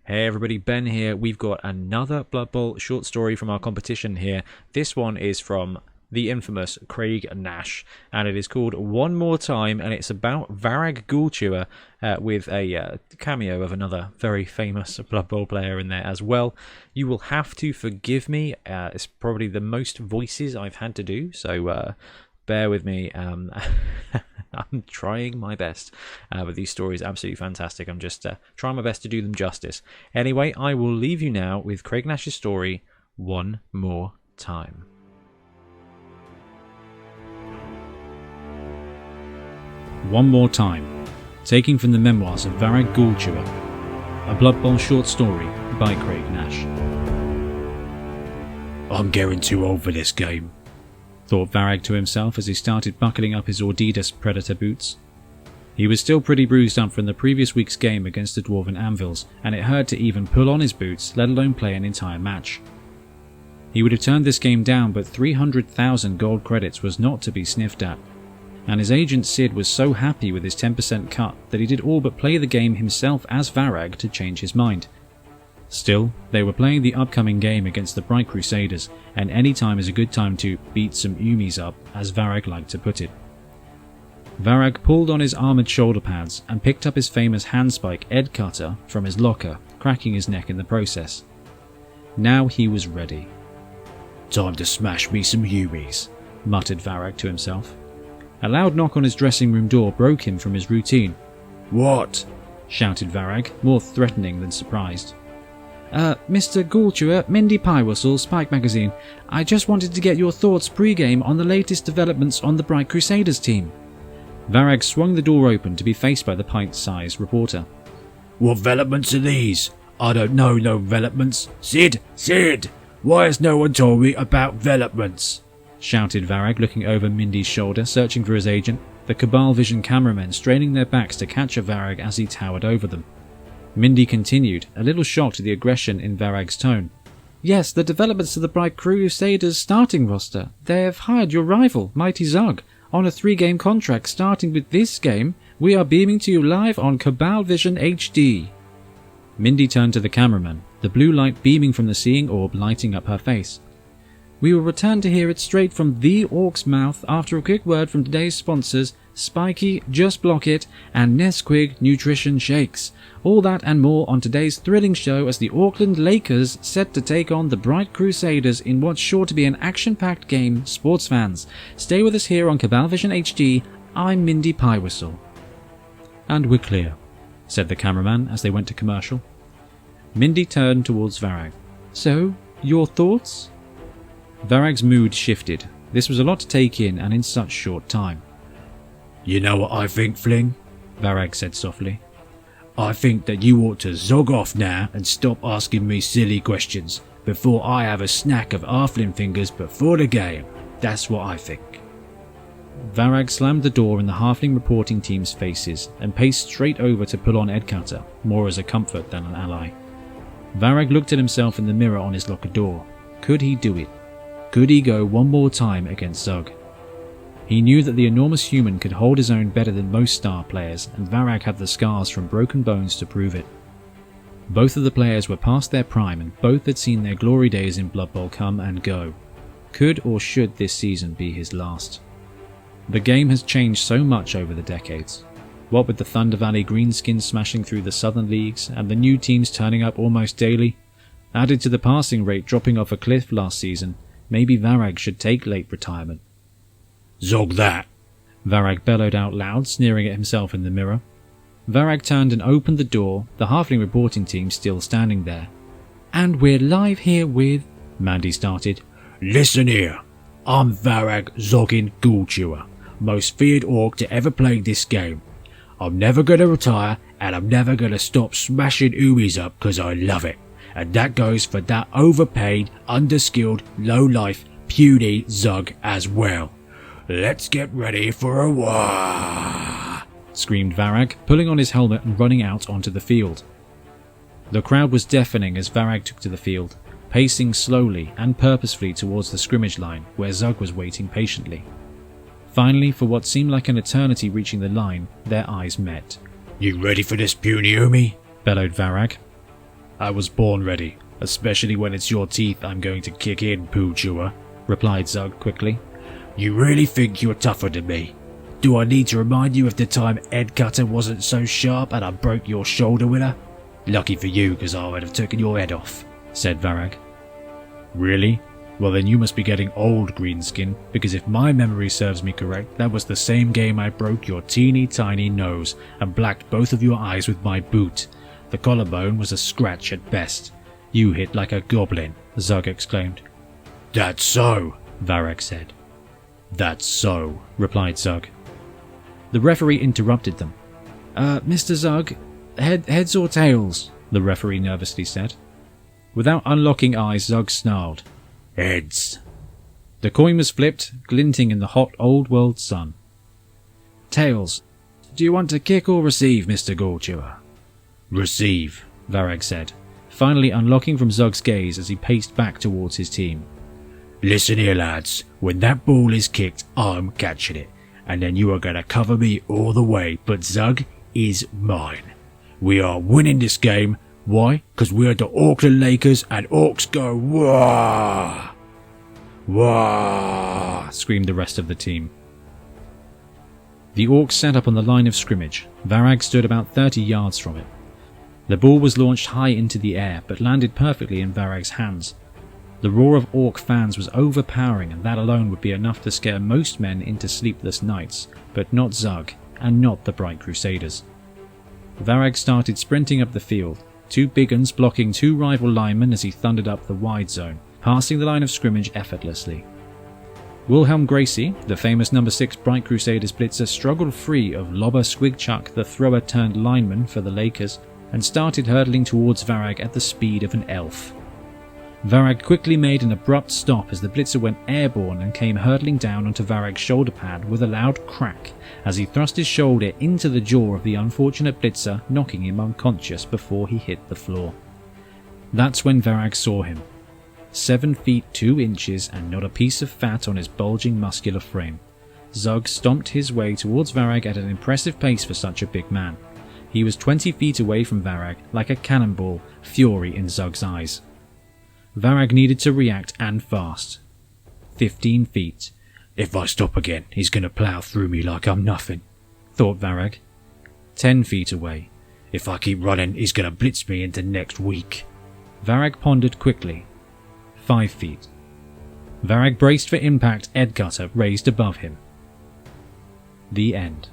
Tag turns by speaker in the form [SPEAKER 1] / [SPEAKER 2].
[SPEAKER 1] Hey everybody, Ben here. We've got another Blood Bowl short story from our competition here. This one is from the infamous Craig Nash, and it is called One More Time, and it's about Varag Ghoulchewer with a cameo of another very famous Blood Bowl player in there as well. You will have to forgive me. It's probably the most voices I've had to do, so bear with me. I'm trying my best, but these stories are absolutely fantastic. I'm just trying my best to do them justice. Anyway, I will leave you now with Craig Nash's story, One More Time.
[SPEAKER 2] One More Time, taken from the memoirs of Varag Ghoulchewer, a Blood Bowl short story by Craig Nash.
[SPEAKER 3] I'm getting too old for this game,
[SPEAKER 2] thought Varag to himself as he started buckling up his Audidas Predator boots. He was still pretty bruised up from the previous week's game against the Dwarven Anvils, and it hurt to even pull on his boots, let alone play an entire match. He would have turned this game down, but 300,000 gold credits was not to be sniffed at, and his agent Sid was so happy with his 10% cut that he did all but play the game himself as Varag to change his mind. Still, they were playing the upcoming game against the Bright Crusaders, and any time is a good time to beat some Umis up, as Varag liked to put it. Varag pulled on his armoured shoulder pads and picked up his famous handspike Ed Cutter from his locker, cracking his neck in the process. Now he was ready.
[SPEAKER 3] Time to smash me some Umis,
[SPEAKER 2] muttered Varag to himself. A loud knock on his dressing room door broke him from his routine.
[SPEAKER 3] What?
[SPEAKER 2] Shouted Varag, more threatening than surprised. Mr. Ghoulchewer, Mindy Piewhistle, Spike Magazine. I just wanted to get your thoughts pre-game on the latest developments on the Bright Crusaders team. Varag swung the door open to be faced by the pint-sized reporter.
[SPEAKER 3] What developments are these? I don't know no developments. Sid! Why has no one told me about developments?
[SPEAKER 2] Shouted Varag, looking over Mindy's shoulder, searching for his agent, the Cabal Vision cameramen straining their backs to capture Varag as he towered over them. Mindy continued, a little shocked at the aggression in Varag's tone. Yes, the developments of the Bright Crusaders starting roster. They have hired your rival, Mighty Zug, on a 3-game contract starting with this game. We are beaming to you live on Cabal Vision HD. Mindy turned to the cameraman, the blue light beaming from the seeing orb lighting up her face. We will return to hear it straight from the Orc's mouth after a quick word from today's sponsors, Spiky, Just Block It, and Nesquik Nutrition Shakes. All that and more on today's thrilling show as the Auckland Lakers set to take on the Bright Crusaders in what's sure to be an action-packed game, sports fans. Stay with us here on Cabal Vision HD. I'm Mindy Piewhistle. And we're clear, said the cameraman as they went to commercial. Mindy turned towards Varag. So, your thoughts? Varag's mood shifted. This was a lot to take in, and in such short time.
[SPEAKER 3] You know what I think, Fling?
[SPEAKER 2] Varag said softly.
[SPEAKER 3] I think that you ought to zog off now and stop asking me silly questions before I have a snack of halfling fingers before the game. That's what I think.
[SPEAKER 2] Varag slammed the door in the halfling reporting team's faces and paced straight over to pull on Ed Cutter, more as a comfort than an ally. Varag looked at himself in the mirror on his locker door. Could he do it? Could he go one more time against Zug? He knew that the enormous human could hold his own better than most star players, and Varag had the scars from broken bones to prove it. Both of the players were past their prime, and both had seen their glory days in Blood Bowl come and go. Could or should this season be his last? The game has changed so much over the decades. What with the Thunder Valley Greenskins smashing through the Southern Leagues, and the new teams turning up almost daily, added to the passing rate dropping off a cliff last season, maybe Varag should take late retirement.
[SPEAKER 3] Zog that!
[SPEAKER 2] Varag bellowed out loud, sneering at himself in the mirror. Varag turned and opened the door, the halfling reporting team still standing there. And we're live here with... Mandy started.
[SPEAKER 3] Listen here. I'm Varag Zoggin Ghoulchewer, most feared orc to ever play this game. I'm never going to retire, and I'm never going to stop smashing Umis up because I love it. And that goes for that overpaid, underskilled, low-life, puny Zug as well. Let's get ready for a war!
[SPEAKER 2] Screamed Varag, pulling on his helmet and running out onto the field. The crowd was deafening as Varag took to the field, pacing slowly and purposefully towards the scrimmage line where Zug was waiting patiently. Finally, for what seemed like an eternity reaching the line, their eyes met.
[SPEAKER 3] You ready for this, puny Umi?
[SPEAKER 2] Bellowed Varag.
[SPEAKER 3] I was born ready, especially when it's your teeth I'm going to kick in, poo chewer,
[SPEAKER 2] replied Zug quickly.
[SPEAKER 3] You really think you're tougher than me? Do I need to remind you of the time Ed Cutter wasn't so sharp and I broke your shoulder with her? Lucky for you, because I would have taken your head off, said Varag.
[SPEAKER 2] Really? Well then you must be getting old, Greenskin, because if my memory serves me correct, that was the same game I broke your teeny tiny nose and blacked both of your eyes with my boot. The collarbone was a scratch at best. You hit like a goblin, Zug exclaimed.
[SPEAKER 3] That's so,
[SPEAKER 2] Varag said. That's so, replied Zug. The referee interrupted them. Mr. Zug, heads or tails? The referee nervously said. Without unlocking eyes, Zug snarled.
[SPEAKER 3] Heads.
[SPEAKER 2] The coin was flipped, glinting in the hot old world sun. Tails. Do you want to kick or receive, Mr. Gallchewer?
[SPEAKER 3] Receive,
[SPEAKER 2] Varag said, finally unlocking from Zug's gaze as he paced back towards his team.
[SPEAKER 3] Listen here, lads. When that ball is kicked, I'm catching it. And then you are going to cover me all the way, but Zug is mine. We are winning this game. Why? Because we are the Auckland Lakers and Orcs go wah! Wah!
[SPEAKER 2] Screamed the rest of the team. The Orcs sat up on the line of scrimmage. Varag stood about 30 yards from it. The ball was launched high into the air, but landed perfectly in Varag's hands. The roar of Orc fans was overpowering, and that alone would be enough to scare most men into sleepless nights, but not Zug, and not the Bright Crusaders. Varag started sprinting up the field, two big uns blocking two rival linemen as he thundered up the wide zone, passing the line of scrimmage effortlessly. Wilhelm Gracie, the famous number 6 Bright Crusaders blitzer, struggled free of Lobber Squigchuck, the thrower-turned-lineman for the Lakers, and started hurtling towards Varag at the speed of an elf. Varag quickly made an abrupt stop as the blitzer went airborne and came hurtling down onto Varag's shoulder pad with a loud crack as he thrust his shoulder into the jaw of the unfortunate blitzer, knocking him unconscious before he hit the floor. That's when Varag saw him. 7 feet 2 inches and not a piece of fat on his bulging muscular frame. Zug stomped his way towards Varag at an impressive pace for such a big man. He was 20 feet away from Varag, like a cannonball, fury in Zug's eyes. Varag needed to react, and fast. 15 feet.
[SPEAKER 3] If I stop again, he's going to plough through me like I'm nothing,
[SPEAKER 2] thought Varag. 10 feet away.
[SPEAKER 3] If I keep running, he's going to blitz me into next week.
[SPEAKER 2] Varag pondered quickly. 5 feet. Varag braced for impact, Ed Cutter raised above him. The end.